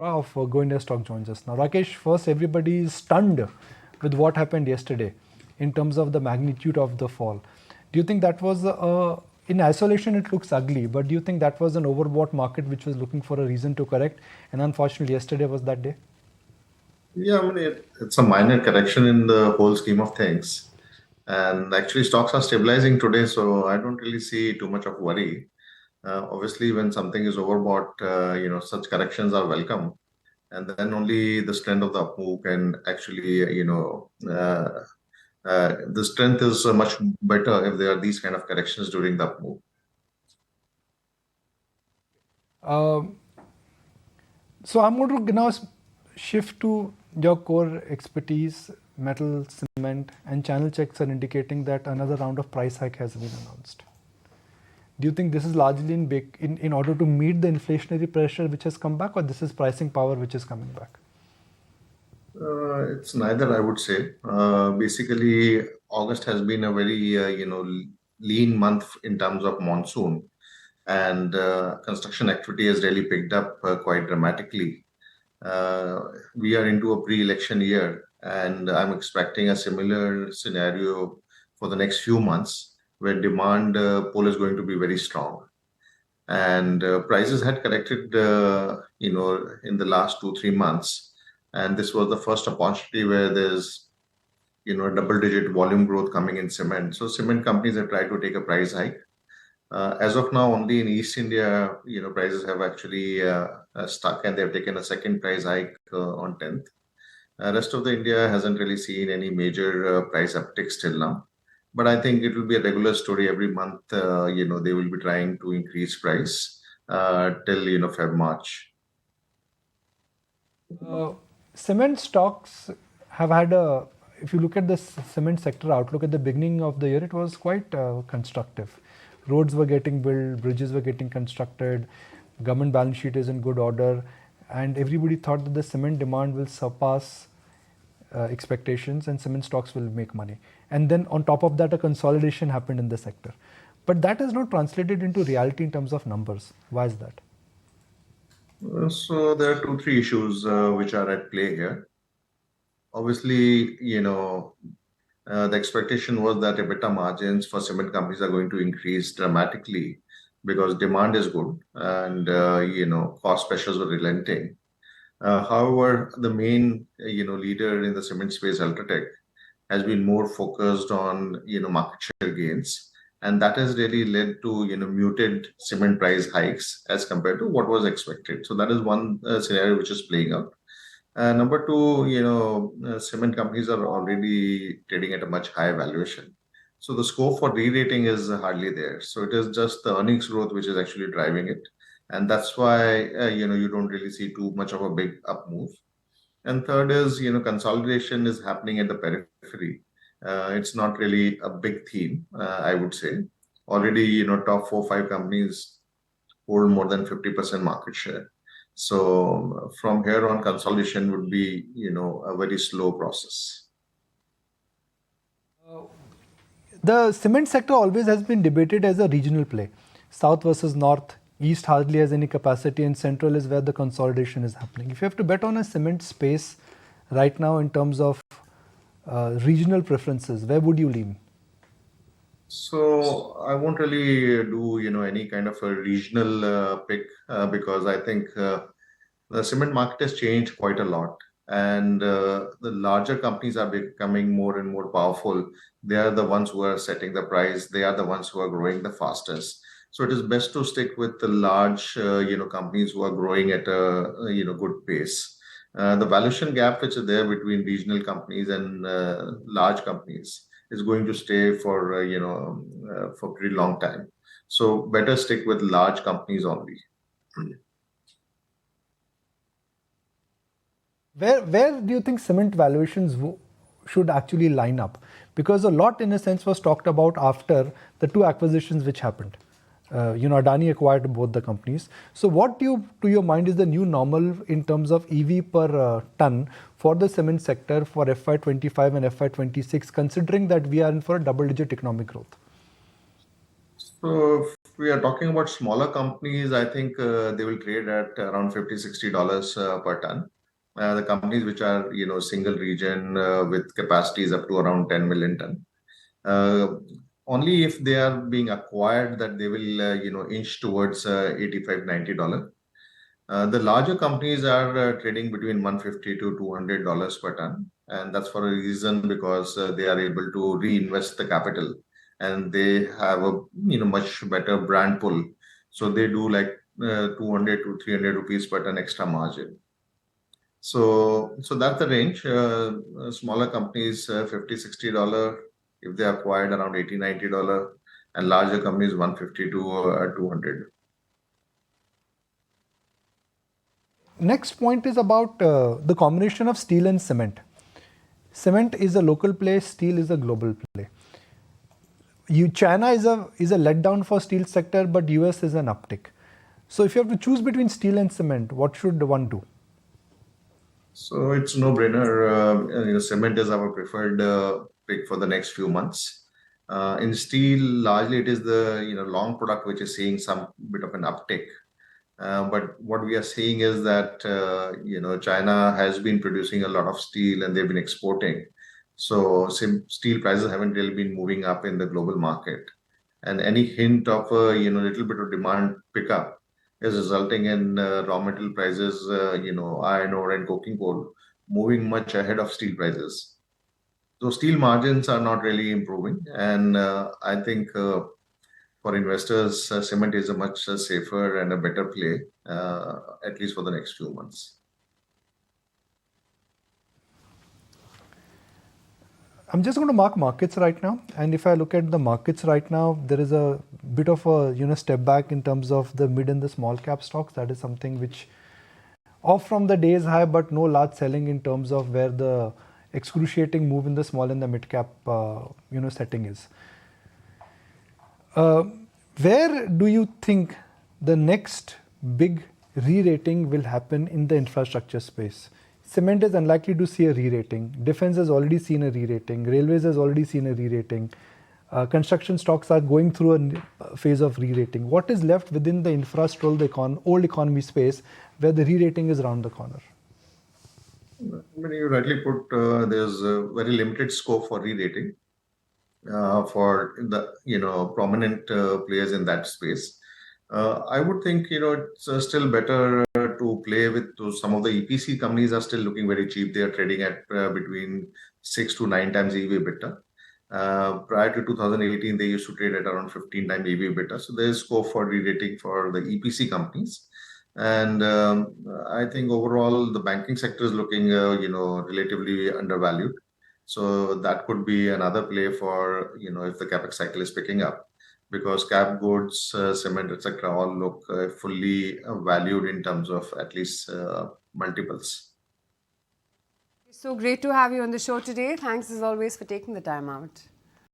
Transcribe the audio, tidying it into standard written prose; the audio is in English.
Of Go India Stock joins us now. Rakesh, first, everybody is stunned with what happened yesterday in terms of the magnitude of the fall. Do you think that was, in isolation, it looks ugly, but do you think that was an overbought market which was looking for a reason to correct? And unfortunately, yesterday was that day? Yeah, I mean, it's a minor correction in the whole scheme of things. And actually, stocks are stabilizing today, so I don't really see too much of worry. Obviously, when something is overbought, such corrections are welcome. And then only the strength of the up move can actually, the strength is much better if there are these kind of corrections during the up move. Um, so I'm going to now shift to your core expertise, metal, cement, and channel checks are indicating that another round of price hike has been announced. Do you think this is largely in order to meet the inflationary pressure which has come back, or this is pricing power which is coming back? It's neither, I would say. Basically, August has been a very, lean month in terms of monsoon, and construction activity has really picked up quite dramatically. Uh, we are into a pre-election year, and I'm expecting a similar scenario for the next few months, where demand pull is going to be very strong. And prices had corrected, in the last 2 3 months, and this was the first opportunity where there's double-digit volume growth coming in cement. So cement companies have tried to take a price hike. As of now, only in East India, prices have actually stuck, and they've taken a second price hike on 10th. Rest of the India hasn't really seen any major price upticks till now. But I think it will be a regular story every month. They will be trying to increase price till Feb March. Uh, Cement stocks have had a, if you look at the cement sector outlook at the beginning of the year, it was quite constructive. Roads were getting built, bridges were getting constructed, government balance sheet is in good order, and everybody thought that the cement demand will surpass expectations and cement stocks will make money. And then on top of that, a consolidation happened in the sector. But that has not translated into reality in terms of numbers. Why is that? So there are two, three issues which are at play here. Obviously, the expectation was that EBITDA margins for cement companies are going to increase dramatically because demand is good and cost pressures were relenting. However, the main leader in the cement space, Ultratech, has been more focused on market share gains, and that has really led to muted cement price hikes as compared to what was expected. So that is one scenario which is playing out. Number two, cement companies are already trading at a much higher valuation. So the scope for re-rating is hardly there. So it is just the earnings growth which is actually driving it. And that's why, you don't really see too much of a big up move. And third is, consolidation is happening at the periphery. It's not really a big theme, I would say. Already, top 4 5 companies hold more than 50% market share. So from here on, consolidation would be, a very slow process. The cement sector always has been debated as a regional play. South versus North, East hardly has any capacity, and Central is where the consolidation is happening. If you have to bet on a cement space right now in terms of regional preferences, where would you lean? So I won't really do, any kind of a regional pick because I think the cement market has changed quite a lot, and the larger companies are becoming more and more powerful. They are the ones who are setting the price. They are the ones who are growing the fastest. So it is best to stick with the large, companies who are growing at a good pace. The valuation gap which is there between regional companies and large companies is going to stay for for a pretty long time. So better stick with large companies only. Where do you think cement valuations should actually line up? Because a lot, in a sense, was talked about after the two acquisitions which happened. Adani acquired both the companies. So, what to your mind, is the new normal in terms of EV per ton for the cement sector for FY25 and FY26, considering that we are in for a double-digit economic growth? So we are talking about smaller companies, I think they will trade at around $50-$60 per ton. The companies which are, single region with capacities up to around 10 million ton. Uh, Only if they are being acquired that they will, inch towards 85, $90. The larger companies are trading between 150 to $200 per ton, and that's for a reason because they are able to reinvest the capital, and they have a much better brand pull. So they do like 200 to 300 rupees per ton extra margin. So that's the range. Smaller companies, 50 $60 if they acquired around 80 $90, and larger companies 150 to 200. Next point is about the combination of steel and cement. Cement is a local play, steel is a global play. China is a letdown for steel sector, but US is an uptick. So if you have to choose between steel and cement, what should one do? So it's no brainer. Cement is our preferred pick for the next few months. In steel, largely it is the long product which is seeing some bit of an uptick. But what we are seeing is that China has been producing a lot of steel and they've been exporting. So steel prices haven't really been moving up in the global market, and any hint of a little bit of demand pickup is resulting in raw material prices, iron ore and coking coal moving much ahead of steel prices. So steel margins are not really improving, and I think for investors, cement is a much safer and a better play, at least for the next few months. I'm just going to mark markets right now, and if I look at the markets right now, there is a bit of a step back in terms of the mid and the small cap stocks. That is something which off from the day's high, but no large selling in terms of where the excruciating move in the small and the mid cap setting is. Where do you think the next big re-rating will happen in the infrastructure space? Cement is unlikely to see a re-rating. Defense has already seen a re-rating. Railways has already seen a re-rating. Construction stocks are going through a phase of re-rating. What is left within the infra old economy space where the re-rating is around the corner? When you rightly put, there's a very limited scope for re-rating for the prominent players in that space. I would think it's still better to play with some of the EPC companies are still looking very cheap. They are trading at between 6 to 9 times EV/EBITDA. Prior to 2018, they used to trade at around 15 times EV/EBITDA. So there is scope for re-rating for the EPC companies. And I think overall the banking sector is looking relatively undervalued. So that could be another play for if the capex cycle is picking up, because cap goods, cement, etc., all look fully valued in terms of at least multiples. So great to have you on the show today. Thanks as always for taking the time out.